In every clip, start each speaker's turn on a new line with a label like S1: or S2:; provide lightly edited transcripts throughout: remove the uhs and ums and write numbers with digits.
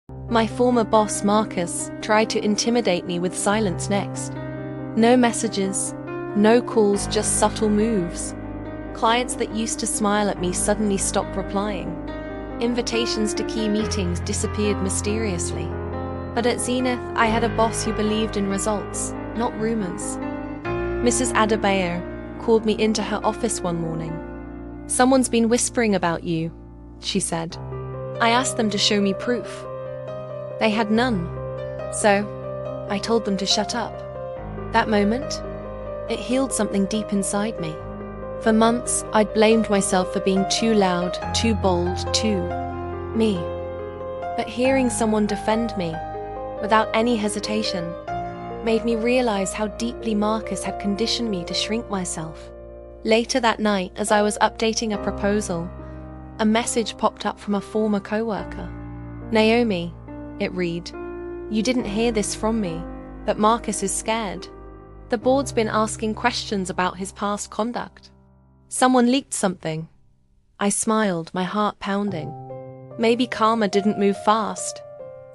S1: My former boss, Marcus, tried to intimidate me with silence next. No messages, no calls, just subtle moves. Clients that used to smile at me suddenly stopped replying. Invitations to key meetings disappeared mysteriously. But at Zenith, I had a boss who believed in results, not rumors. Mrs. Adebayo called me into her office one morning. "Someone's been whispering about you," she said. I asked them to show me proof. They had none. So, I told them to shut up. That moment, it healed something deep inside me. For months, I'd blamed myself for being too loud, too bold, too me. But hearing someone defend me, without any hesitation, made me realize how deeply Marcus had conditioned me to shrink myself. Later that night, as I was updating a proposal, a message popped up from a former coworker. "Naomi," it read, "you didn't hear this from me, but Marcus is scared. The board's been asking questions about his past conduct. Someone leaked something." I smiled, my heart pounding. Maybe karma didn't move fast,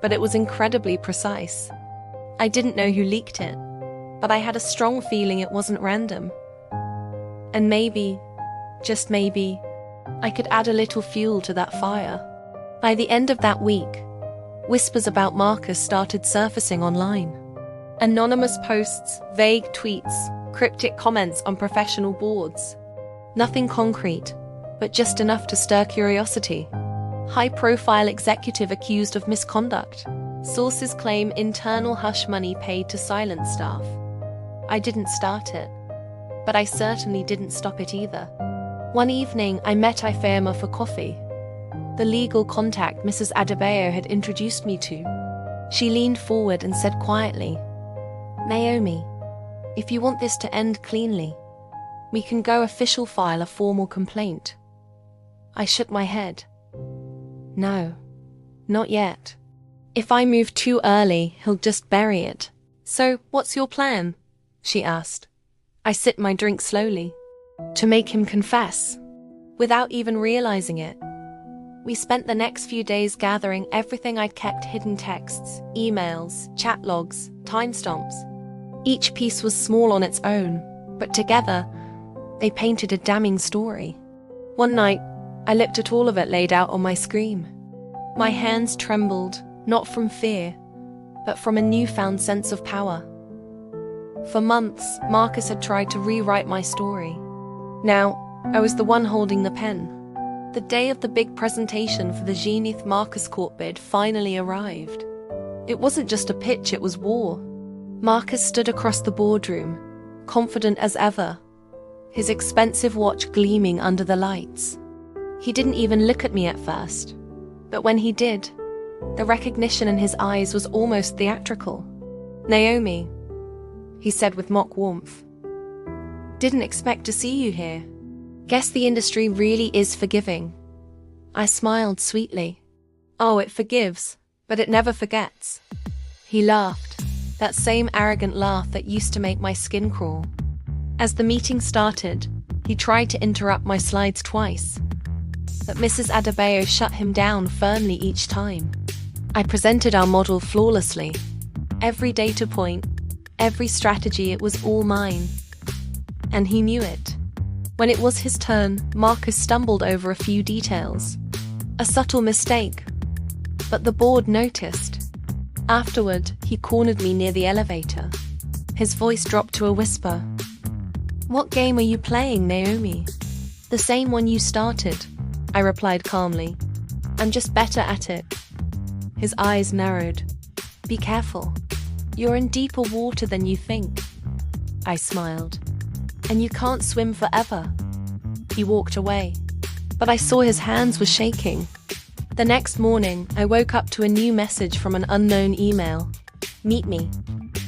S1: but it was incredibly precise. I didn't know who leaked it, but I had a strong feeling it wasn't random. And maybe, just maybe, I could add a little fuel to that fire. By the end of that week, whispers about Marcus started surfacing online. Anonymous posts, vague tweets, cryptic comments on professional boards. Nothing concrete, but just enough to stir curiosity. High-profile executive accused of misconduct. Sources claim internal hush money paid to silence staff. I didn't start it, but I certainly didn't stop it either. One evening, I met Ifeoma for coffee. The legal contact Mrs. Adebayo had introduced me to. She leaned forward and said quietly, "Naomi, if you want this to end cleanly, we can go official file a formal complaint." I shook my head. "No, not yet. If I move too early, he'll just bury it." "So, what's your plan?" she asked. I sipped my drink slowly. "To make him confess." Without even realizing it, we spent the next few days gathering everything I'd kept: hidden texts, emails, chat logs, timestamps. Each piece was small on its own, but together, they painted a damning story. One night, I looked at all of it laid out on my screen. My hands trembled, not from fear, but from a newfound sense of power. For months, Marcus had tried to rewrite my story. Now, I was the one holding the pen. The day of the big presentation for the Zenith Marcus Court bid finally arrived. It wasn't just a pitch, it was war. Marcus stood across the boardroom, confident as ever, his expensive watch gleaming under the lights. He didn't even look at me at first, but when he did, the recognition in his eyes was almost theatrical. "Naomi," he said with mock warmth. "Didn't expect to see you here. Guess the industry really is forgiving." I smiled sweetly. "Oh, it forgives, but it never forgets." He laughed, that same arrogant laugh that used to make my skin crawl. As the meeting started, he tried to interrupt my slides twice, but Mrs. Adebayo shut him down firmly each time. I presented our model flawlessly. Every data point, every strategy, it was all mine. And he knew it. When it was his turn, Marcus stumbled over a few details. A subtle mistake, but the board noticed. Afterward, he cornered me near the elevator. His voice dropped to a whisper. "What game are you playing, Naomi?" "The same one you started," I replied calmly. "I'm just better at it." His eyes narrowed. "Be careful. You're in deeper water than you think." I smiled. "And you can't swim forever." He walked away, but I saw his hands were shaking. The next morning, I woke up to a new message from an unknown email. "Meet me.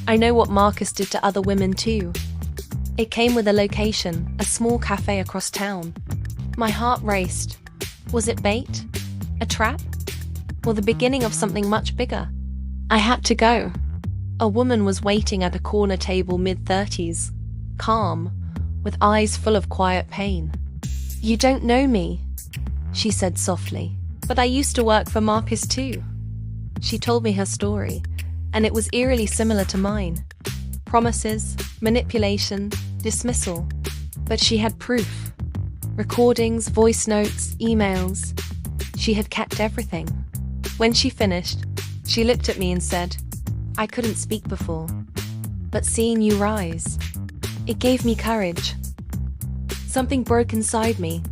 S1: I know what Marcus did to other women too." It came with a location, a small cafe across town. My heart raced. Was it bait? A trap? Or the beginning of something much bigger? I had to go. A woman was waiting at a corner table, mid-30s, calm, with eyes full of quiet pain. "You don't know me," she said softly. "But I used to work for Marcus too." She told me her story, and it was eerily similar to mine. Promises, manipulation, dismissal. But she had proof. Recordings, voice notes, emails. She had kept everything. When she finished, she looked at me and said, "I couldn't speak before. But seeing you rise, it gave me courage." Something broke inside me,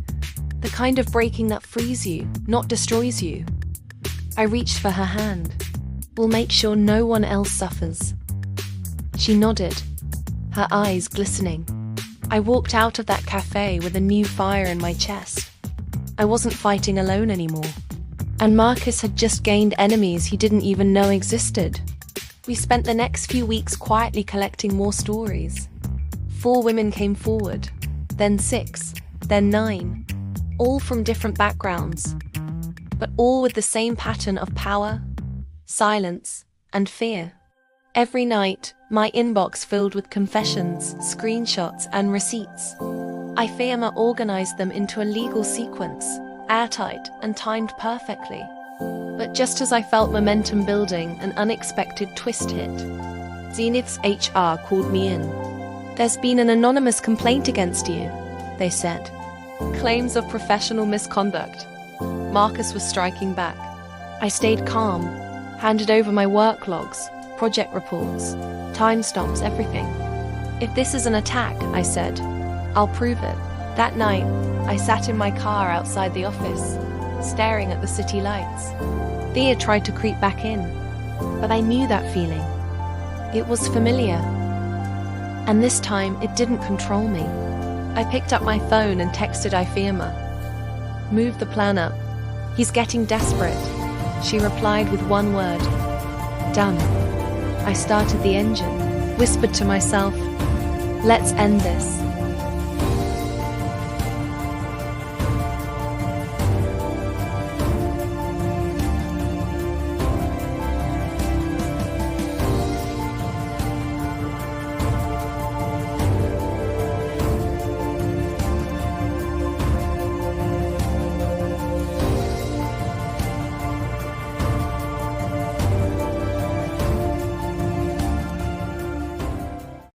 S1: the kind of breaking that frees you, not destroys you. I reached for her hand. "We'll make sure no one else suffers." She nodded, her eyes glistening. I walked out of that cafe with a new fire in my chest. I wasn't fighting alone anymore. And Marcus had just gained enemies he didn't even know existed. We spent the next few weeks quietly collecting more stories. 4 women came forward, then 6, then 9, all from different backgrounds, but all with the same pattern of power, silence, and fear. Every night, my inbox filled with confessions, screenshots, and receipts. Ifeoma organized them into a legal sequence, airtight and timed perfectly. But just as I felt momentum building, an unexpected twist hit. Zenith's HR called me in. "There's been an anonymous complaint against you," they said. Claims of professional misconduct. Marcus was striking back. I stayed calm, handed over my work logs, project reports, timestamps, everything. "If this is an attack," I said, "I'll prove it." That night, I sat in my car outside the office, staring at the city lights. Thea tried to creep back in, but I knew that feeling. It was familiar. And this time, it didn't control me. I picked up my phone and texted Ifeoma. "Move the plan up. He's getting desperate." She replied with one word. "Done." I started the engine, whispered to myself, "Let's end this."